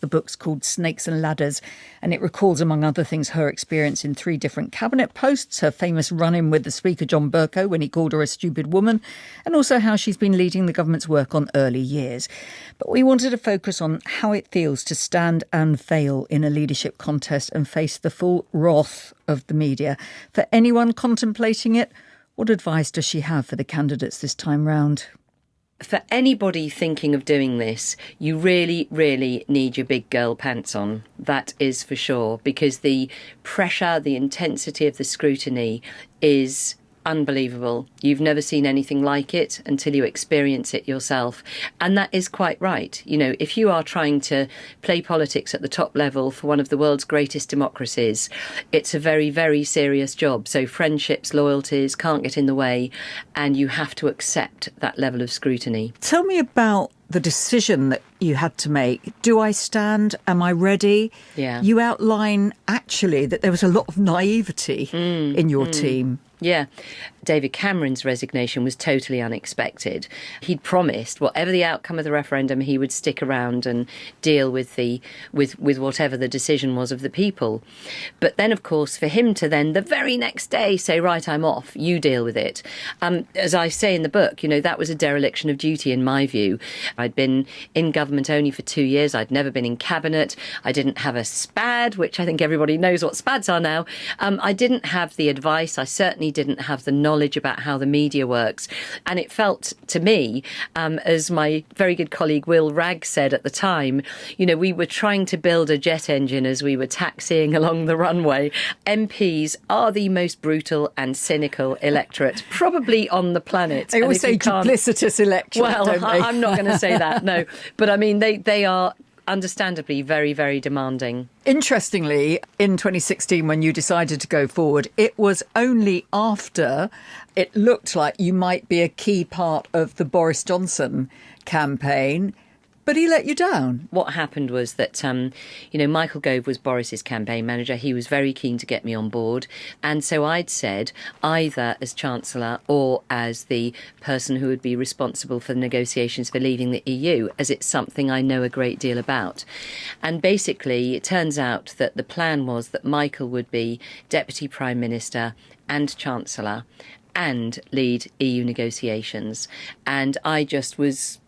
The book's called Snakes and Ladders, and it recalls, among other things, her experience in 3 different cabinet posts, her famous run-in with the Speaker, John Bercow, when he called her a stupid woman, and also how she's been leading the government's work on early years. But we wanted to focus on how it feels to stand and fail in a leadership contest and face the full wrath of the media. For anyone contemplating it, what advice does she have for the candidates this time round? For anybody thinking of doing this, you really, really need your big girl pants on. That is for sure, because the pressure, the intensity of the scrutiny is unbelievable. You've never seen anything like it until you experience it yourself. And that is quite right. You know, if you are trying to play politics at the top level for one of the world's greatest democracies, it's a very, very serious job. So friendships, loyalties can't get in the way, and you have to accept that level of scrutiny. Tell me about the decision that you had to make. Do I stand? Am I ready? Yeah. You outline, actually, that there was a lot of naivety in your team. Yeah. David Cameron's resignation was totally unexpected. He'd promised, whatever the outcome of the referendum, he would stick around and deal with with whatever the decision was of the people. But then, of course, for him to then the very next day say, right, I'm off, you deal with it. As I say in the book, you know, that was a dereliction of duty in my view. I'd been in government only for 2 years. I'd never been in cabinet. I didn't have a SPAD, which I think everybody knows what SPADs are now. I didn't have the advice. I certainly didn't have the knowledge about how the media works. And it felt to me, as my very good colleague Will Ragg said at the time, you know, we were trying to build a jet engine as we were taxiing along the runway. MPs are the most brutal and cynical electorate probably on the planet. They always say duplicitous electorate, well, don't they? I'm not going to say that, no. But I mean, they are understandably very, very demanding. Interestingly, in 2016, when you decided to go forward, it was only after it looked like you might be a key part of the Boris Johnson campaign. But he let you down. What happened was that, Michael Gove was Boris's campaign manager. He was very keen to get me on board. And so I'd said, either as Chancellor or as the person who would be responsible for the negotiations for leaving the EU, as it's something I know a great deal about. And basically, it turns out that the plan was that Michael would be Deputy Prime Minister and Chancellor and lead EU negotiations. And I just was,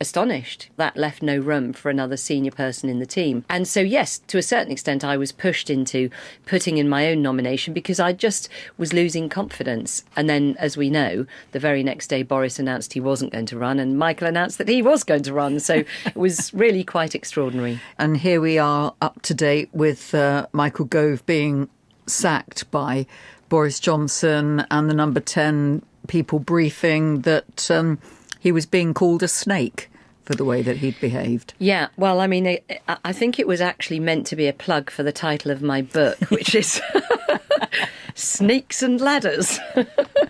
astonished. That left no room for another senior person in the team. And so, yes, to a certain extent, I was pushed into putting in my own nomination because I just was losing confidence. And then, as we know, the very next day, Boris announced he wasn't going to run and Michael announced that he was going to run. So it was really quite extraordinary. And here we are up to date with Michael Gove being sacked by Boris Johnson and the Number 10 people briefing that he was being called a snake for the way that he'd behaved. Yeah, well, I mean, I think it was actually meant to be a plug for the title of my book, which is Snakes and Ladders.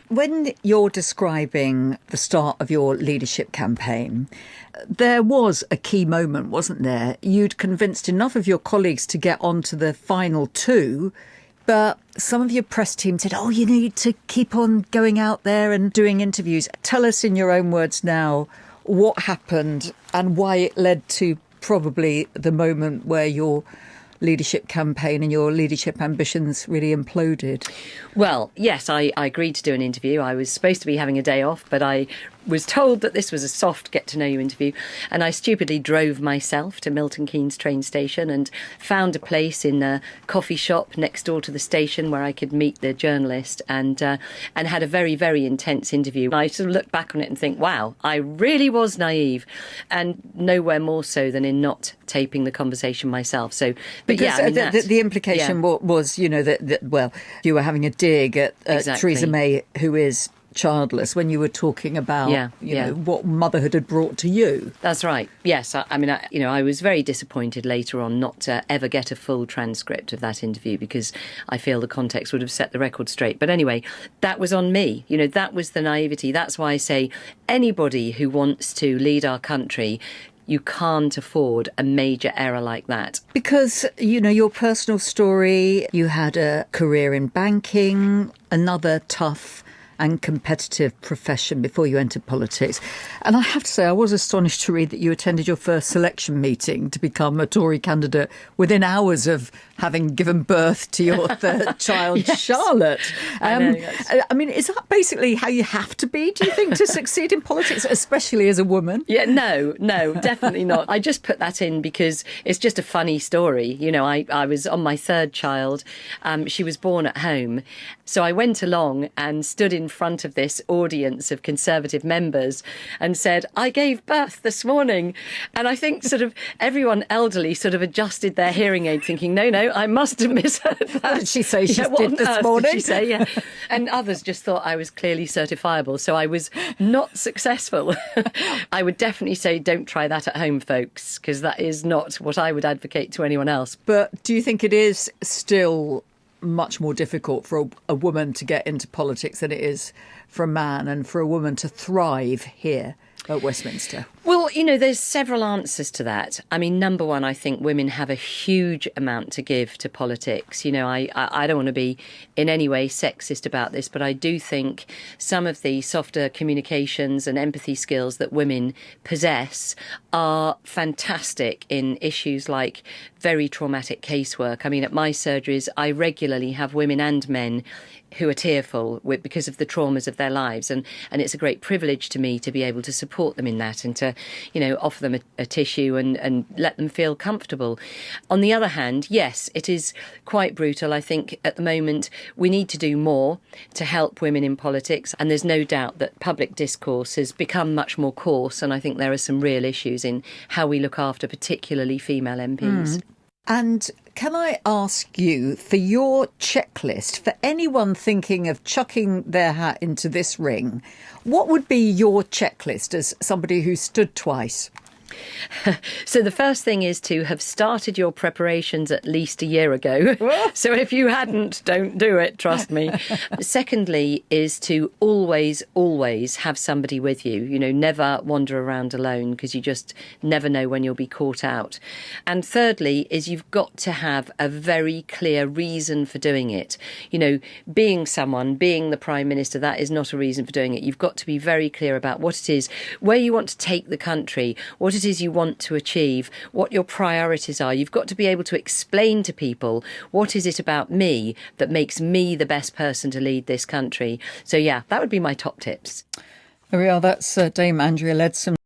When you're describing the start of your leadership campaign, there was a key moment, wasn't there? You'd convinced enough of your colleagues to get on to the final 2, but some of your press team said, you need to keep on going out there and doing interviews. Tell us in your own words now what happened and why it led to probably the moment where your leadership campaign and your leadership ambitions really imploded. Well, yes, I agreed to do an interview. I was supposed to be having a day off, but I was told that this was a soft get-to-know-you interview, and I stupidly drove myself to Milton Keynes train station and found a place in a coffee shop next door to the station where I could meet the journalist and had a very, very intense interview. I sort of look back on it and think, wow, I really was naive, and nowhere more so than in not taping the conversation myself. So, but because, yeah, I mean, the implication was, that you were having a dig at Exactly. Theresa May, who is childless, when you were talking about what motherhood had brought to you. That's right. Yes. I was very disappointed later on not to ever get a full transcript of that interview because I feel the context would have set the record straight. But anyway, that was on me. That was the naivety. That's why I say anybody who wants to lead our country, you can't afford a major error like that. Because, your personal story, you had a career in banking, another tough and competitive profession before you entered politics. And I have to say, I was astonished to read that you attended your first selection meeting to become a Tory candidate within hours of having given birth to your third child, Yes. Charlotte. I mean, is that basically how you have to be, do you think, to succeed in politics, especially as a woman? Yeah, no, definitely not. I just put that in because it's just a funny story. You know, I was on my third child. She was born at home. So I went along and stood in front of this audience of Conservative members and said, I gave birth this morning. And I think sort of everyone elderly sort of adjusted their hearing aid thinking, no, I must have misheard that. What did she say she what did on this earth morning? Did she say? Yeah. And others just thought I was clearly certifiable. So I was not successful. I would definitely say don't try that at home, folks, because that is not what I would advocate to anyone else. But do you think it is still much more difficult for a woman to get into politics than it is for a man, and for a woman to thrive here at Westminster? Well, you know, there's several answers to that. I mean, number one, I think women have a huge amount to give to politics. You know, I don't want to be in any way sexist about this, but I do think some of the softer communications and empathy skills that women possess are fantastic in issues like very traumatic casework. I mean, at my surgeries, I regularly have women and men who are tearful because of the traumas of their lives. And it's a great privilege to me to be able to support them in that and to, you know, offer them a tissue and let them feel comfortable. On the other hand, yes, it is quite brutal. I think at the moment we need to do more to help women in politics. And there's no doubt that public discourse has become much more coarse. And I think there are some real issues in how we look after particularly female MPs. And can I ask you for your checklist, for anyone thinking of chucking their hat into this ring, what would be your checklist as somebody who stood twice? So the first thing is to have started your preparations at least a year ago. So if you hadn't, don't do it, trust me. Secondly is to always have somebody with you. You know, never wander around alone because you just never know when you'll be caught out. And thirdly is you've got to have a very clear reason for doing it. You know, being the Prime Minister, that is not a reason for doing it. You've got to be very clear about what it is, where you want to take the country, what it is you want to achieve, what your priorities are. You've got to be able to explain to people what is it about me that makes me the best person to lead this country. So yeah, that would be my top tips. There we are. That's Dame Andrea Leadsom.